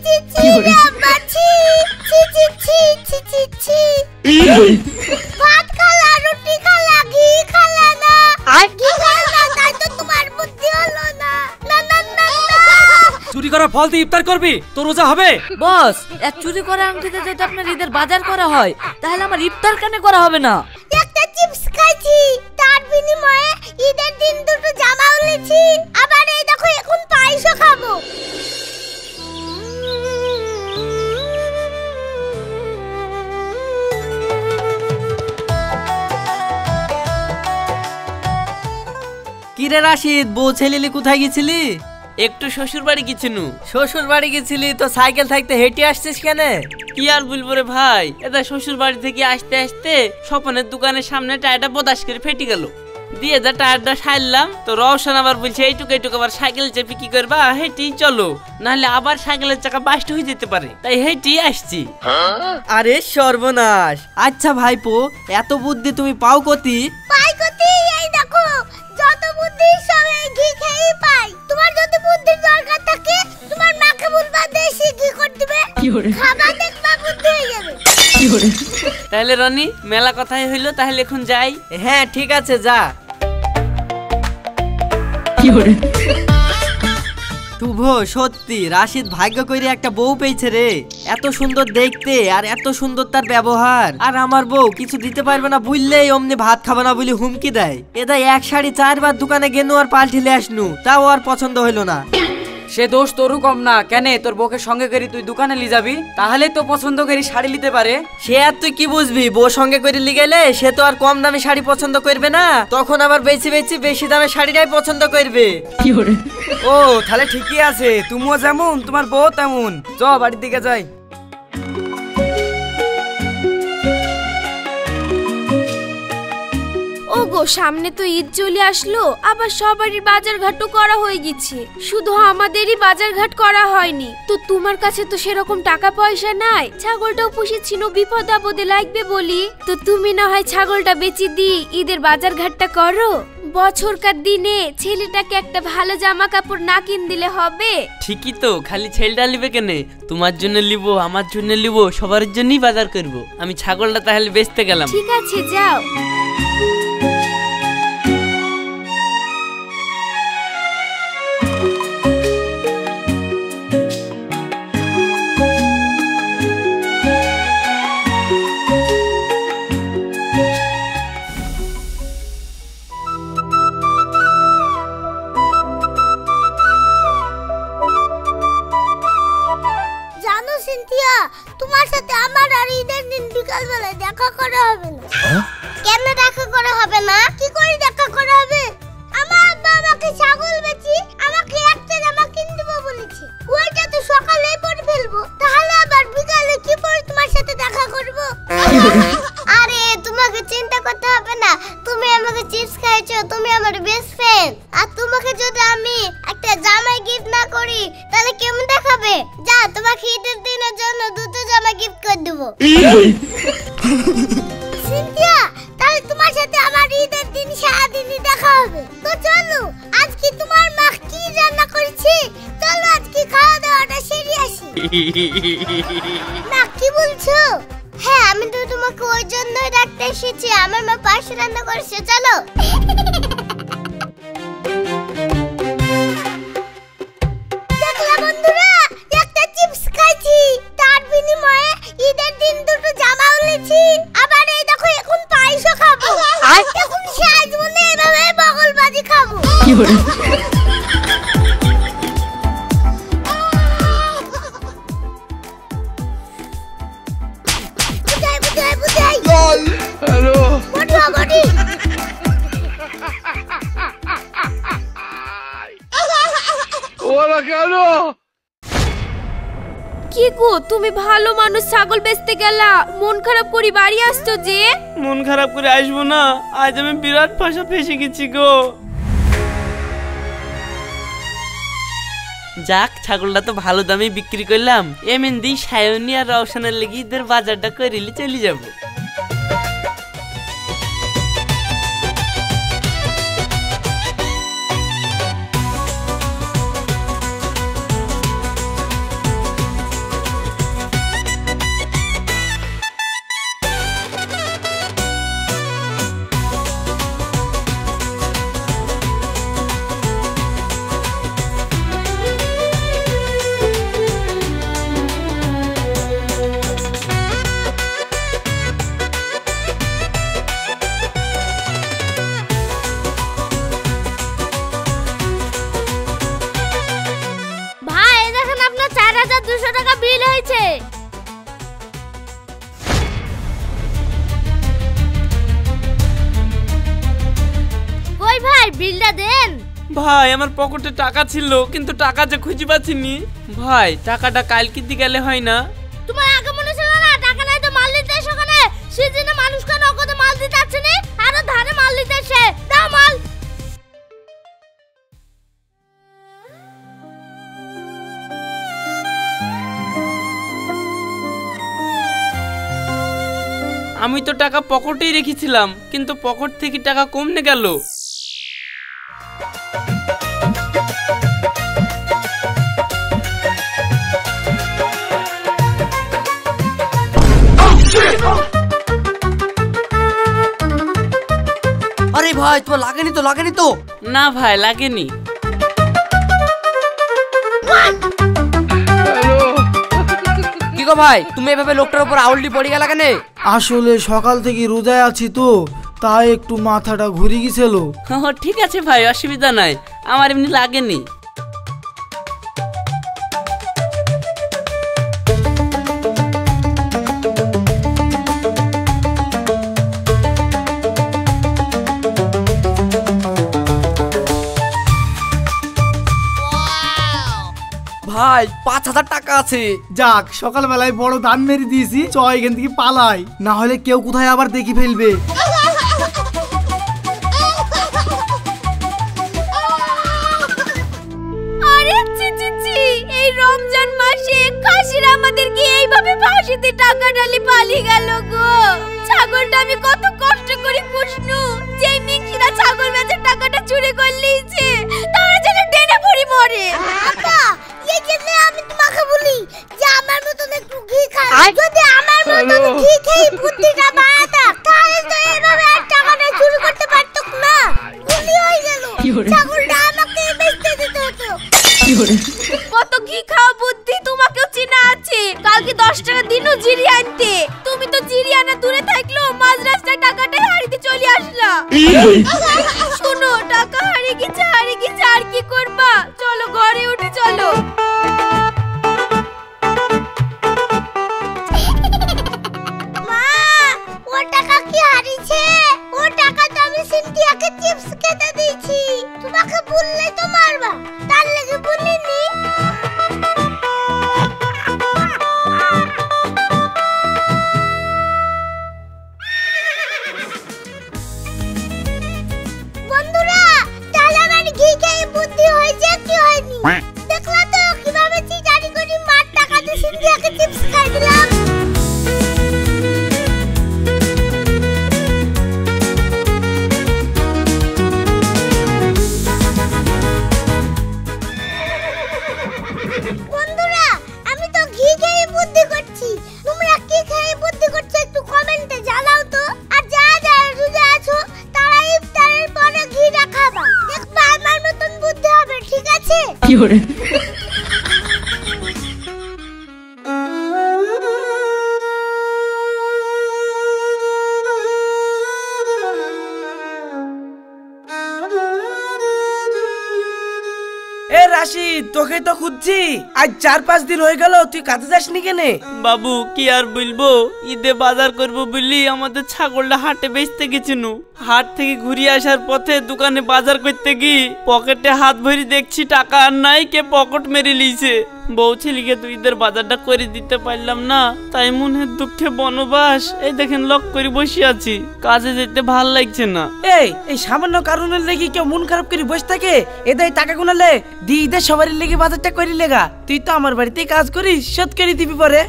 ছি ছি রে আব্বা, ছি ছি ছি ছি ছি ছি ছি। ভাত খালা, রুটি খালা, ঘি খালা না, ঘি খালা না, তাই তো তোমার বুদ্ধি হলো না। না না না না, চুরি করা ফল দিয়ে ইফতার করবি, তোর রোজা হবে? বস, এক চুরি করা আংটিতে যদি আপনার ঈদের বাজার করা হয় তাহলে আমার ইফতার কেন করা হবে না? একটা চিপস খাইছি, তার বিনিময়ে ঈদের দিন দুটো জামা উলেছি, আবার এই দেখো এখন পায়েসও খাবো। কিরে রাশিদ, বউ ছেলেলি কোথায় গেছিলি? একটু শ্বশুর বাড়ি গেছিনু। শ্বশুর বাড়ি গেছিলি তো সাইকেল থাকতে হেঁটে আসছিস কেন? কি আর বলবো রে ভাই, এটা শ্বশুর বাড়ি থেকে আসতে আসতে স্বপনের দোকানের সামনে টায়ারটা বদাস করে ফেটে গেল। দিয়ে যা টায়ারটা সারলাম তো রওশন আবার বলছে এইটুকু এইটুকু আবার সাইকেল চেপে কি করবা, হেঁটেই চলো, নাহলে আবার সাইকেলের চাকা বাস্ট হয়ে যেতে পারে, তাই হেঁটেই আসছি। আরে সর্বনাশ! আচ্ছা ভাইপো, এত বুদ্ধি তুমি পাও কতি? পাই কতি, এই দেখো যত বুদ্ধি সব এই ঘি খেয়েই পাই। তোমার যদি বুদ্ধির দরকার থাকে তোমার মাকে বলবা দেশি ঘি করে দিবে, খাবা দেখবা বুদ্ধি হয়ে যাবে। তাহলে রনি, মেলা কথাই হইলো, তাহলে এখন যাই। হ্যাঁ ঠিক আছে, যা। শুভ, সত্যি রাশিদ ভাগ্য করে একটা বউ পেয়েছে রে। এত সুন্দর দেখতে আর এত সুন্দর তার ব্যবহার। আর আমার বউ কিছু দিতে পারবে না বুঝলেই অমনি ভাত খাবে না বলে হুমকি দেয়। এদাই এক শাড়ি 4 বার দোকানে গেনু আর পাল্টিলে আসনু, তাও আর পছন্দ হইলো না। সে দোষ তোরও কম না, কেন তোর বউকে সঙ্গে করে তুই দোকানে নিয়ে যাবি, তাহলে তো পছন্দ করে শাড়ি নিতে পারে। সে আর তুই কি বুঝবি, বউ সঙ্গে করে লিয়ে গেলে সে তো আর কম দামে শাড়ি পছন্দ করবে না, তখন আবার বেশি দামে শাড়িটাই পছন্দ করবে। ও তাহলে ঠিকই আছে, তুমিও যেমন তোমার বউ তেমন। চ বাড়ির দিকে যাই। ওগো, সামনে তো ঈদ চলে আসলো, আবার সবারই বাজার ঘাটও করা হয়ে গেছে, শুধু আমাদেরই বাজার ঘাট করা হয়নি। তো তোমার কাছে তো সেরকম টাকা পয়সা নাই, ছাগলটাও পুষেছিল বিপদ আপদে লাগবে বলি, তো তুমি না হয় ছাগলটা বেচে দি ঈদের বাজার ঘাটটা করো। বছরকার দিনে ছেলেটাকে একটা ভালো জামা কাপড় না কিন দিলে হবে? ঠিকই তো, খালি ছেলেটা লিবে কেনে, তোমার জন্য লিব, আমার জন্য লিব, সবার জন্যই বাজার করব। আমি ছাগলটা তাহলে বেচতে গেলাম। ঠিক আছে, যাও। জানো সিনথিয়া, তোমার সাথে আমার আর ঈদের দিন বিকাল বেলায় দেখা করা হবে না। কেন দেখা করা হবে না? কি করে দেখা করা হবে? আমার আব্বা আমাকে ছাগল বেচি আমাকে একটা জামা কিনে দেবো বলেছে, ওইটা তো সকালেই পরে ফেলবো, তাহলে আবার বিকালে কি পরে তোমার সাথে দেখা করব? আরে তোমাকে চিন্তা করতে হবে না, তুমি আমাকে চিপস খাইছো, তুমি আমার বেস্ট ফ্রেন্ড, আর তোমাকে যদি আমি একটা জামা গিফট না করি তাহলে কেমন দেখাবে? যা, তোমাকে ঈদের দিনের জন্য দুটো জামা গিফট করে দেবো। সিনথিয়া, তাহলে তোমার সাথে আমার ঈদের দিন সারাদিনই দেখা হবে। তো চলো, আজকে তোমার মা কি রান্না করেছে, চলো আজকে খাওয়া দাওয়াটা সেরে আসি। না, কি বলছো? হ্যাঁ, আমি তো তোমাকে ওই জন্যই ডাকতে এসেছি, আমার মা পাশে রান্না করেছে, চলো। দেখলা বন্ধুরা, একটা চিপস খাইছি, তার বিনিময়ে ঈদের দিন দুটো জামা উলেছি, আবার এই দেখো এখন পায়েসও খাবো। এখন সাজ মনে এভাবে বগলবাজি খাবো। বুঝাই হ্যালো বডি ওরা কেন? কি গো, তুমি ভালো মানুষ, ছাগল বেচতে গেলা, মন খারাপ করে বাড়ি আসছো যে? মন খারাপ করে আসবো না, আজ আমি বিরাট ফাঁসা ফেসে গেছি গো। যাক, ছাগলটা তো ভালো দামে বিক্রি করলাম, এমনি সায়নী আর রওশনের লেগে ঈদের বাজারটা করিলে চলে যাব। ভাই আমার পকেটে টাকা ছিল কিন্তু টাকা যে খুঁজে পাচ্ছিনি। ভাই টাকাটা কালকে দিয়ে গেলে হয় না? তোমার আগে মনে ছিল না টাকা নাই তো মাল দিতে এসো কেন? সিজনে মানুষকে নগদে মাল দিতে আসছে নি, আরো ধারে মাল দিতে এসে দাও মাল। আমি তো টাকা পকেটেই রেখেছিলাম কিন্তু পকেট থেকে টাকা কমনে গেল। আরে ভাই তোমার লাগেনি তো? না ভাই লাগেনি। কি গো ভাই, তুমি এভাবে লোকটার উপর আউলটি পড়ে গেলা কেন? আসলে সকাল থেকে রোজায় আছি তো, তাই একটু মাথাটা ঘুরে গেছিল। ঠিক আছে ভাই, অসুবিধা নাই, আমার এমনি লাগেনি। ভাই 5,000 টাকা আছে। যাক সকালবেলায় বড় দান মেরে দিয়েছি, চ এখান থেকে পালাই, না হলে কেউ কোথায় আবার দেখি ফেলবে। আরে ছি ছি ছি, এই রমজান মাসে খাসিরা আমাদেরকে এইভাবে ফাঁসিতে টাকা ঢালি পালিয়ে গেল গো। ছাগলটা আমি কত কষ্ট করে পুষনু, যেই মিংসিরা ছাগল বেচার টাকাটা চুরি করে লিয়েছে, তারা যেন টেনে পড়ি মরে। আপা এই জন্য আমি তোমাকে বলি যে আমার মতন একটু ঘি খাও। যদি আমার মতন ঘি খেয়ে বুদ্ধিটা বাড়াতা তাহলে তো এভাবে আর টাকাটা চুরি করতে পারতো না। গুলি হয়ে গেল, ছাগলটা আমাকে বেচতে দিতে হতো। কত ঘি খাওয়া বুদ্ধি তোমাকেও চেনা আছে। কালকে 10 টাকা দিনও জিরি আনতে, তুমি তো জিরি আনা দূরে থাকলো, মাঝ রাস্তায় টাকাটাই হারিয়ে চলে আসলা। শোনো টাকা হারিয়ে গেছে আর কি করবা, চলো ঘরে উঠে চলো। মা ও টাকা কি হারিয়েছে? ও টাকা তো আমি সিনথিয়াকে চিপস খেতে দিয়েছি। তোমাকে বললে তো মারবা, তার লাগি বলিনি। বন্ধুরা তাহলে আমার ঘি খেয়ে বুদ্ধি হয়েছে কি হয়নি? দেখলা তো কিভাবে চিটারি করে মার টাকা দিয়ে সিনথিয়াকে চিপস খাই দিলাম। বন্ধুরা আমি তো ঘি খেয়ে বুদ্ধি করছি, তোমরা কি খেয়ে বুদ্ধি করছো একটু কমেন্টে জানাও তো। আর যারা যারা রোজা আছো তারা ইফতারের পরে ঘিটা খাবা, দেখবা আমার মতন বুদ্ধি হবে, ঠিক আছে? এ রাশিদ, তোকে তো খুঁজছি, আজ 4-5 দিন হয়ে গেল, তুই কাজে যাসনি কেনে? বাবু কি আর বলবো, ঈদে বাজার করবো বলি আমাদের ছাগলটা হাটে বেচতে গেছিনু। হাট থেকে ঘুরে আসার পথে দোকানে বাজার করতে গিয়ে পকেটে হাত ভরি দেখছি টাকা আর নাই, কে পকেট মেরে লিয়েছে। বউ ছেলেকে তো ঈদের বাজারটা করে দিতে পারলাম না, তাই মনের দুঃখে বনবাস। এই দেখেন লক করে বসে আছি, কাজে যেতে ভাল লাগছে না। এই সামান্য কারণের লেগে কেউ মন খারাপ করে বসে থাকে? এদের টাকা গুনালে দি ঈদের সবারই লেগে বাজারটা করে লেগা। তুই তো আমার বাড়িতে কাজ করিস, শোধ করে দিবি পরে।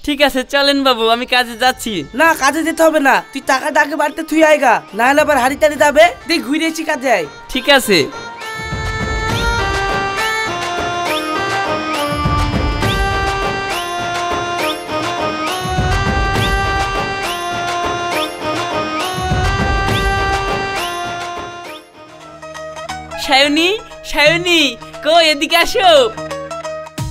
ঠিক আছে চলেন বাবু, আমি কাজে যাচ্ছি। না কাজে যেতে হবে না, তুই টাকাটা আগে বাড়িতে থুই আয়গা, না হলে আবার হাড়ি টাড়ি যাবে। দেখ ঘুরে এসে কাজে আয়। ঠিক আছে। সায়নী, সায়নী কো এদিকে আসো।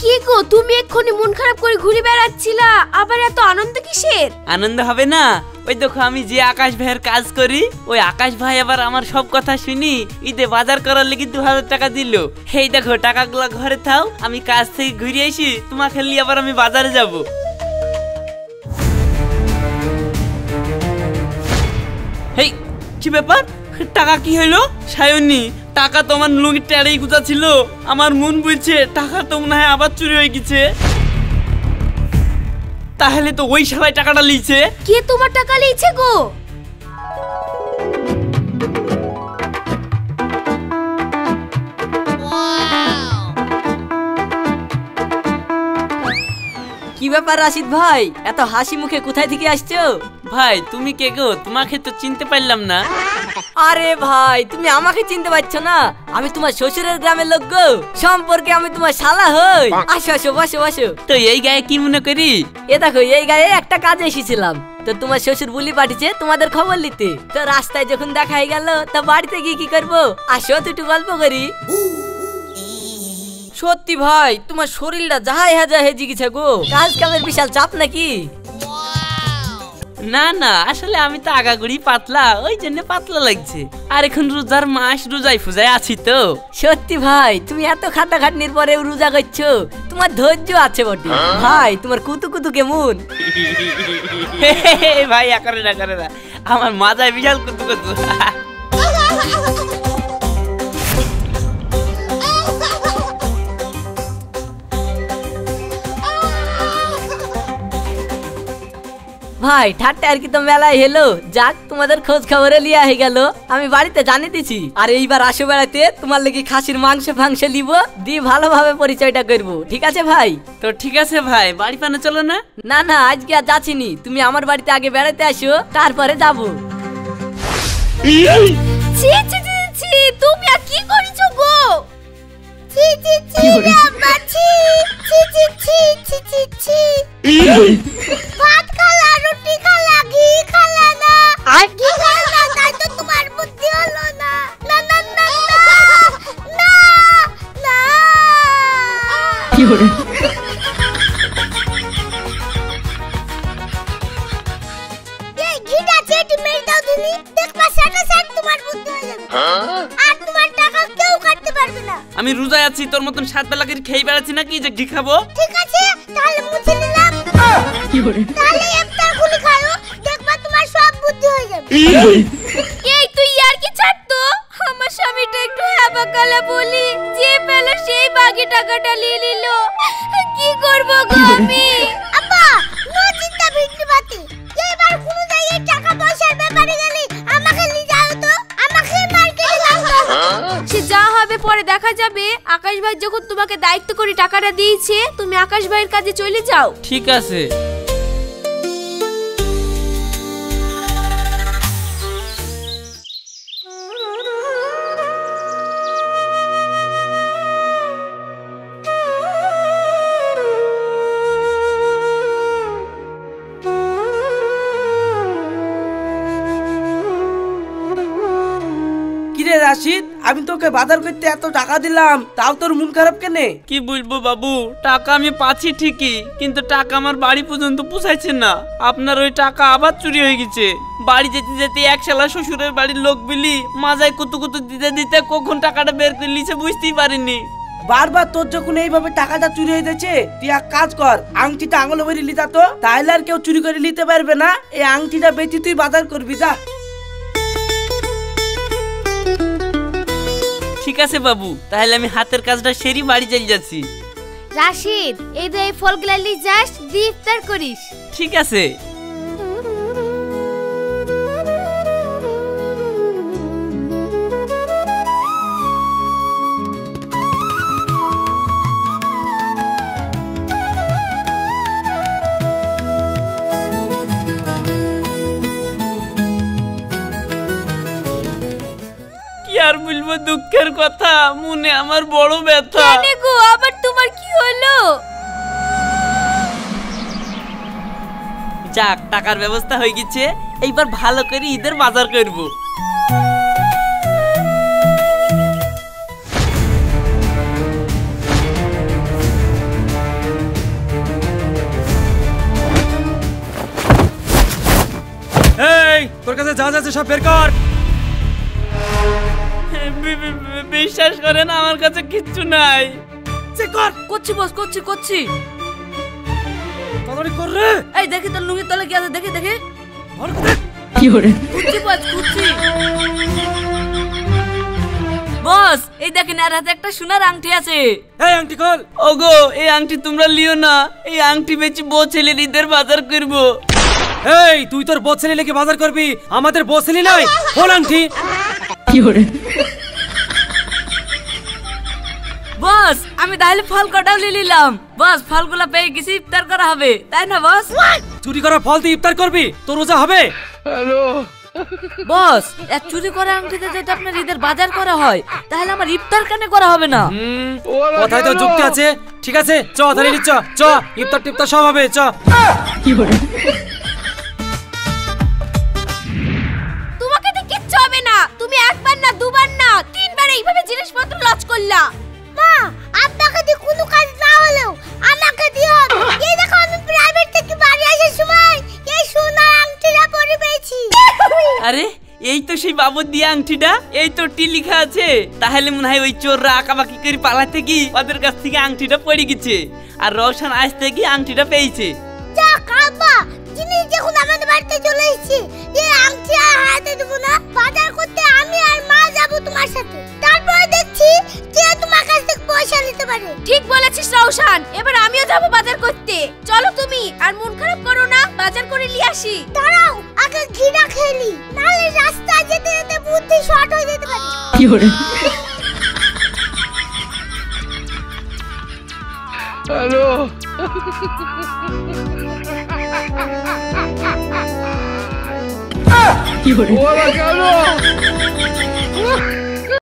কি গো তুমি এক্ষুনি মন খারাপ করে ঘুরে বেড়াচ্ছিলা, আবার এত আনন্দ কিসের? আনন্দ হবে না? ওই দেখো আমি যে আকাশ ভাইয়ের কাজ করি, ওই আকাশ ভাই আবার আমার সব কথা শুনি ঈদে বাজার করার লেগে 2000 টাকা দিল। এই দেখো টাকাগুলো ঘরে থাও, আমি কাজ থেকে ঘুরে আসি, তোমাকে নিয়ে আবার আমি বাজারে যাব। হেই কি ব্যাপার? টাকা কি হইলো? সায়নী, টাকা তো আমার লুঙ্গির টেরেই গুজা ছিল। আমার মন বলছে টাকা তো মনে হয় আবার চুরি হয়ে গেছে। তাহলে তো ওই সবাই টাকাটা লিছে। কে তোমার টাকা লিয়েছে গো? কি ব্যাপার রাশিদ ভাই, এত হাসি মুখে কোথায় থেকে আসছো? ভাই তুমি কে গো? তোমাকে তো চিনতে পারলাম না। আরে ভাই, তুমি আমাকে চিনতে পারছো না? আমি তোমার শ্বশুরের গ্রামের লোক গো। সম্পর্কে আমি তোমার শালা হই। আসো আসো, বসো বসো। তো এই গায়ে কি মনে করি? এ দেখো, এই গায়ে একটা কাজে এসেছিলাম, তো তোমার শ্বশুর বুলি পাঠিয়েছে তোমাদের খবর নিতে। তো রাস্তায় যখন দেখা হয়ে গেল, তো বাড়িতে গিয়ে কি করবো, আসো তো একটু গল্প করি। সত্যি ভাই, তোমার শরীরটা যাহাই হাজা হেজি গেছে গো। কাজ কামের বিশাল চাপ নাকি? না না, আসলে আমি তো আগাগুড়ি পাতলা, ওই জন্য পাতলা লাগছে। আর এখন রোজার মাস, রোজাই ফুজাই আছি তো। সত্যি ভাই, তুমি এত খাটাখাটনির পরেও রোজা করছো, তোমার ধৈর্য আছে বটে। ভাই, তোমার কুতু কুতু কেমন? ভাই আকারে না করে না, আমার মাথায় বিশাল কুতু কুতু। ভাই ঠাট্টা আর কি তো মেলায় হেলো। যাক, তোমাদের খোঁজ খবরে লিয়া হয়ে গেল, আমি বাড়িতে জানিয়ে দিছি। আর এইবার আসো বেড়াতে, তোমার লেগে খাসির মাংস ফাংস লিব, দিয়ে ভালোভাবে পরিচয়টা করবো, ঠিক আছে ভাই? তো ঠিক আছে ভাই, বাড়ি পানে চলো না? না না, আজকে আর যাচ্ছিনি, তুমি আমার বাড়িতে আগে বেড়াতে আসো, তারপরে যাবো। ছি ছি ছি ছি, তুমি আর কি করেছো গো? ছি ছি ছি রে আব্বা, ছি ছি ছি ছি ছি ছি ছি। ভাত খালা, রুটি খালা, ঘি খালা না, ঘি খালা না, তাই তো তোমার বুদ্ধি হলো না। না না না না না। কি হলো? এই ঘিটা চেটে মেরে দাও দিনি, দেখবা সাথে সাথে তোমার বুদ্ধি হয়ে যাবে। আর তোমার টাকা কেউ কাটতে পারবে না। আমি রোজায় আছি, তোর মতন 7 বেলা করে খেয়ে বেড়াচ্ছি নাকি যে ঘি খাবো? ঠিক আছে, তাহলে মুছে নিলাম। তাহলে ইফতার গুলি খাও, দেখবা তোমার সব বুদ্ধি হয়ে যাবে। এই তুই আর কি ছাড়তো, আমার স্বামীটা একটু হ্যাবাকালা বলি, যে পেল সেই বাকি টাকাটা নিয়ে নিল। কি করব গো আমি? আব্বা, নো চিন্তা ভিন্ডি বাতি। এবার কোন জায়গায় টাকা পয়সার ব্যাপারে গেলে আমাকে নিয়ে যাও তো, আমাকে মার্কেটে লাগতে হবে। সে যা হবে পরে দেখা যাবে। আকাশ ভাই যখন তোমাকে দায়িত্ব করে টাকাটা দিয়েছে, তুমি আকাশ ভাইয়ের কাজে চলে যাও। ঠিক আছে। কিরে রাশিদ, আমি তোকে বাজার করতে এত টাকা দিলাম, তাও তোর মন খারাপ কেনে? কি বলবো বাবু, টাকা আমি পাচ্ছি ঠিকই, কিন্তু টাকা আমার বাড়ি পর্যন্ত পৌঁছাইছে না। আপনার ওই টাকা আবার চুরি হয়ে গেছে। বাড়ি যেতে যেতে এক শালা শ্বশুরের বাড়ির লোক বিলি মাজায় কুতু কুতু দিতে দিতে কখন টাকাটা বের করে নিছে বুঝতেই পারিনি। বারবার তোর যখন এইভাবে টাকাটা চুরি হয়ে যাচ্ছে, তুই এক কাজ কর, আংটিটা আঙুলে ভরে লিতা তো, তাহলে আর কেউ চুরি করে নিতে পারবে না। এই আংটিটা বেচে তুই বাজার করবি, যা। ঠিক আছে বাবু, তাহলে আমি হাতের কাজটা সেরি বাড়ি চলে যাচ্ছি। রাশিদ, এই যে এই ফলগুলা নিয়ে যাস, দিয়ে ইফতার করিস। ঠিক আছে। আর বলবো দুঃখের কথা, মনে আমার বড় ব্যথা। কেন গো, আবার তোমার কি হলো? যাক, টাকার ব্যবস্থা হয়ে গেছে, এইবার ভালো করে ঈদের বাজার করব। এই, তোর কাছে যা আছে সব বের কর। বিশ্বাস করেন, আমার কাছে কিচ্ছু নাই। করছি বস, করছি করছি। তাড়াতাড়ি কর রে। এই দেখি তোর লুঙ্গির তলে কি আছে, দেখি দেখি। খুঁজছি বস, খুঁজছি। বস এই দেখেন আর হাতে একটা সোনার আংটি আছে। এই আংটি খোল। ওগো এই আংটি তোমরা লিও না, এই আংটি বেচে বউ ছেলের ঈদের বাজার করবো। এই তুই তোর বউ ছেলে লেগে বাজার করবি, আমাদের বউ ছেলে নাই। খোল আংটি। বস আমি তাহলে ফল কটাও নিয়ে নিলাম। বস ফলগুলা পেয়ে গেছি, ইফতার করা হবে তাই না বস? চুরি করা ফল দিয়ে ইফতার করবি, তোর রোজা হবে? বস এক চুরি করা আংটিতে যদি আপনার ঈদের বাজার করা হয় তাহলে আমার ইফতার কেন করা হবে না? কথায় তো যুক্তি আছে। ঠিক আছে চ তাহলে চ চ, ইফতার টিফতার সব হবে চ। তোমাকে তো কিচ্ছু হবে না, তুমি একবার না দুবার না তিনবার এইভাবে জিনিসপত্র লজ করলা। মা আপনাকে দিয়ে কোনো কাজ না হলেও আমাকে দিয়ে হবে। এই দেখো আমি প্রাইভেট থেকে বাড়ি আসার সময় এই সোনার আংটিটা পরে পেয়েছি। আরে এই তো সেই বাবুর দিয়ে আংটিটা, এই তো টি লেখা আছে। তাহলে মনে হয় ওই চোররা আঁকাবাকি করে পালাতে কি ওদের কাছ থেকে আংটিটা পড়ে গেছে, আর রওশন আসতে গিয়ে আংটিটা পেয়েছে। যাক আব্বা, জিনিস যখন আমাদের বাড়িতে চলে এসেছে, এই আংটি আর হারাতে দেবো না। বাজার করতে আমি আর মা যাব তোমার সাথে, তারপরে দেখছি কে তোমার কাছ থেকে পয়সা নিতে পারে। ঠিক বলেছিস রওশন, এবার আমিও যাব বাজার করতে। চলো তুমি আর মন খারাপ করো না, বাজার করে নিয়ে আসি। দাঁড়াও আগে ঘিরা খেলি, নাহলে রাস্তায় যেতে যেতে বুদ্ধি শর্ট হয়ে যেতে পারে। হ্যালো